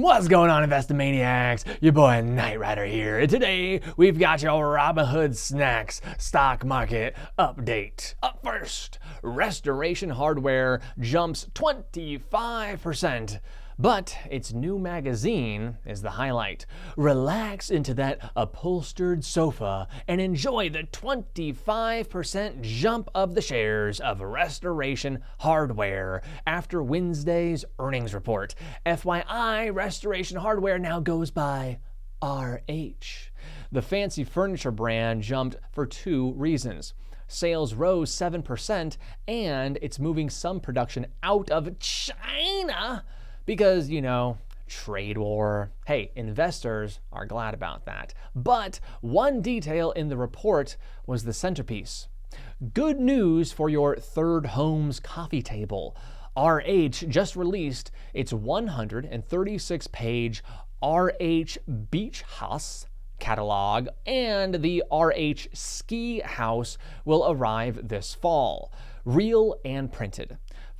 What's going on, Investomaniacs? Your boy Knight Rider here. And today we've got your Robinhood Snacks stock market update. Up first, Restoration Hardware jumps 25%. But its new magazine is the highlight. Relax into that upholstered sofa and enjoy the 25% jump of the shares of Restoration Hardware after Wednesday's earnings report. FYI, Restoration Hardware now goes by RH. The fancy furniture brand jumped for two reasons. Sales rose 7%, and it's moving some production out of China because, trade war. Hey, investors are glad about that. But one detail in the report was the centerpiece. Good news for your third home's coffee table. RH just released its 136-page RH Beach House catalog, and the RH Ski House will arrive this fall, real and printed.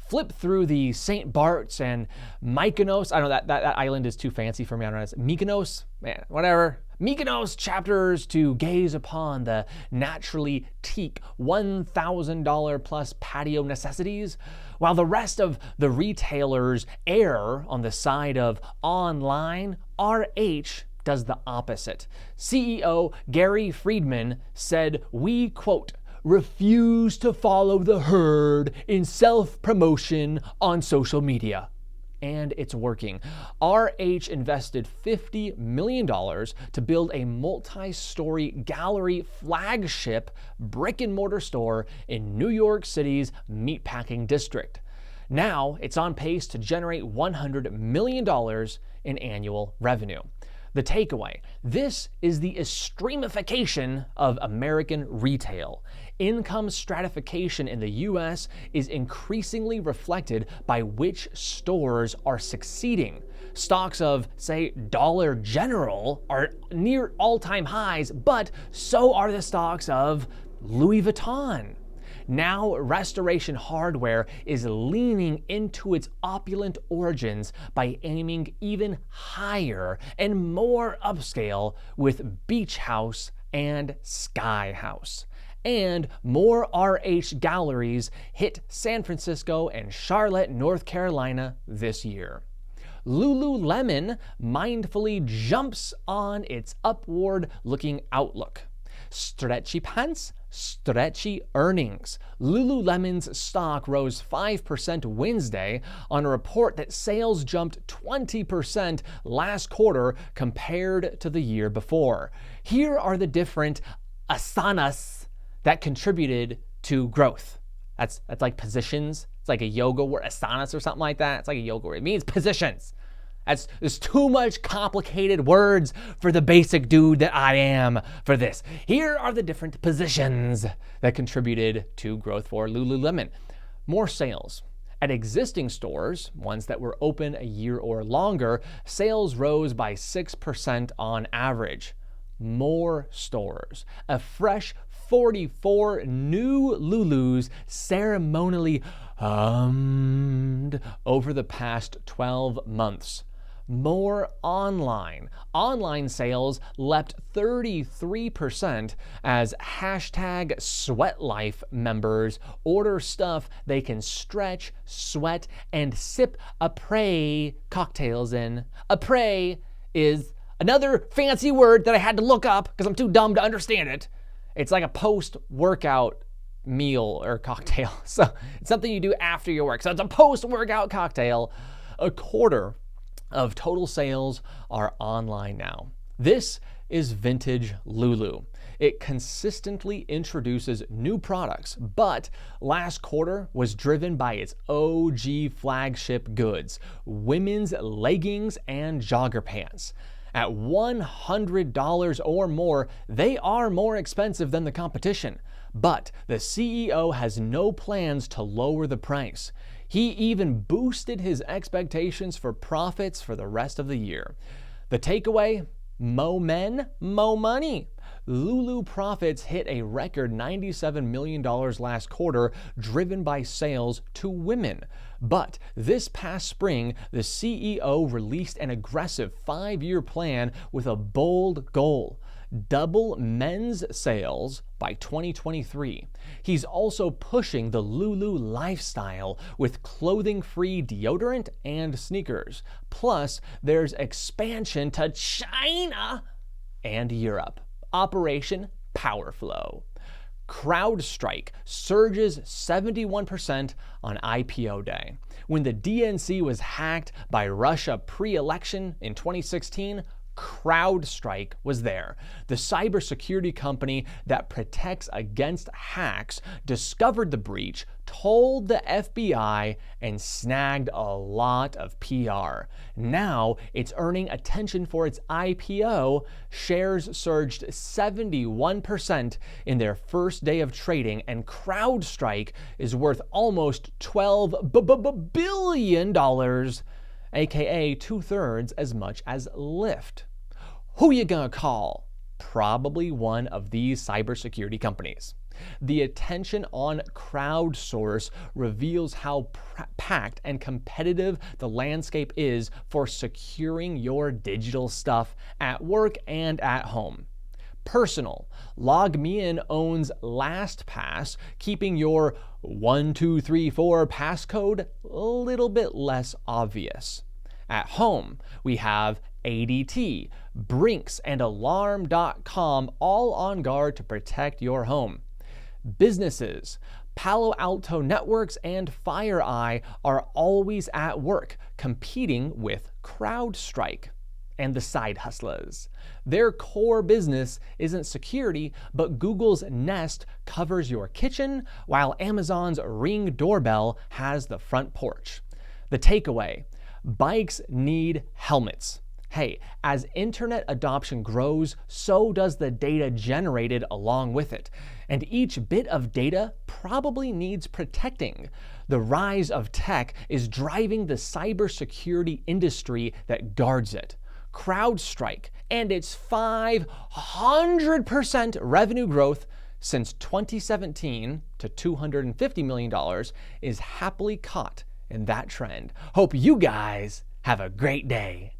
Flip through the St. Bart's and Mykonos. I don't know, that island is too fancy for me. I don't know. It's Mykonos? Man, whatever. Mykonos chapters to gaze upon the naturally teak $1,000 plus patio necessities, while the rest of the retailers err on the side of online. RH does the opposite. CEO Gary Friedman said, we, quote, refuse to follow the herd in self-promotion on social media. And it's working. RH invested $50 million to build a multi-story gallery flagship brick-and-mortar store in New York City's meatpacking district. Now it's on pace to generate $100 million in annual revenue. The takeaway: this is the extremification of American retail. Income stratification in the U.S. is increasingly reflected by which stores are succeeding. Stocks of, say, Dollar General are near all-time highs, but so are the stocks of Louis Vuitton. Now, Restoration Hardware is leaning into its opulent origins by aiming even higher and more upscale with Beach House and Sky House. And more RH galleries hit San Francisco and Charlotte, North Carolina this year. Lululemon mindfully jumps on its upward-looking outlook. Stretchy pants, stretchy earnings. Lululemon's stock rose 5% Wednesday on a report that sales jumped 20% last quarter compared to the year before. Here are the different asanas that contributed to growth. That's like positions. It's like a yoga word, asanas or something like that. It's like a yoga word. It means positions. There's too much complicated words for the basic dude that I am for this. Here are the different positions that contributed to growth for Lululemon. More sales. At existing stores, ones that were open a year or longer, sales rose by 6% on average. More stores. A fresh 44 new Lulus ceremonially hummed over the past 12 months. More online. Online sales leapt 33% as #SweatLife members order stuff they can stretch, sweat, and sip après cocktails in. Après is another fancy word that I had to look up because I'm too dumb to understand it. It's like a post-workout meal or cocktail. So it's something you do after your work. So it's a post-workout cocktail. A quarter of total sales are online now. This is vintage Lulu. It consistently introduces new products, but last quarter was driven by its OG flagship goods, women's leggings and jogger pants. At $100 or more, they are more expensive than the competition. But the CEO has no plans to lower the price. He even boosted his expectations for profits for the rest of the year. The takeaway? Mo men, mo money. Lulu profits hit a record $97 million last quarter, driven by sales to women. But this past spring, the CEO released an aggressive 5-year plan with a bold goal: double men's sales by 2023. He's also pushing the Lulu lifestyle with clothing-free deodorant and sneakers. Plus, there's expansion to China and Europe. Operation Powerflow. CrowdStrike surges 71% on IPO day. When the DNC was hacked by Russia pre-election in 2016, CrowdStrike was there. The cybersecurity company that protects against hacks discovered the breach, told the FBI, and snagged a lot of PR. Now it's earning attention for its IPO. Shares surged 71% in their first day of trading, and CrowdStrike is worth almost $12 billion, aka 2/3 as much as Lyft. Who you gonna call? Probably one of these cybersecurity companies. The attention on CrowdSource reveals how packed and competitive the landscape is for securing your digital stuff at work and at home. Personal. LogMeIn owns LastPass, keeping your 1234 passcode a little bit less obvious. At home, we have ADT, Brinks, and Alarm.com, all on guard to protect your home. Businesses. Palo Alto Networks and FireEye are always at work, competing with CrowdStrike. And the side hustlers. Their core business isn't security, but Google's Nest covers your kitchen, while Amazon's Ring doorbell has the front porch. The takeaway: bikes need helmets. Hey, as internet adoption grows, so does the data generated along with it. And each bit of data probably needs protecting. The rise of tech is driving the cybersecurity industry that guards it. CrowdStrike and its 500% revenue growth since 2017 to $250 million is happily caught in that trend. Hope you guys have a great day.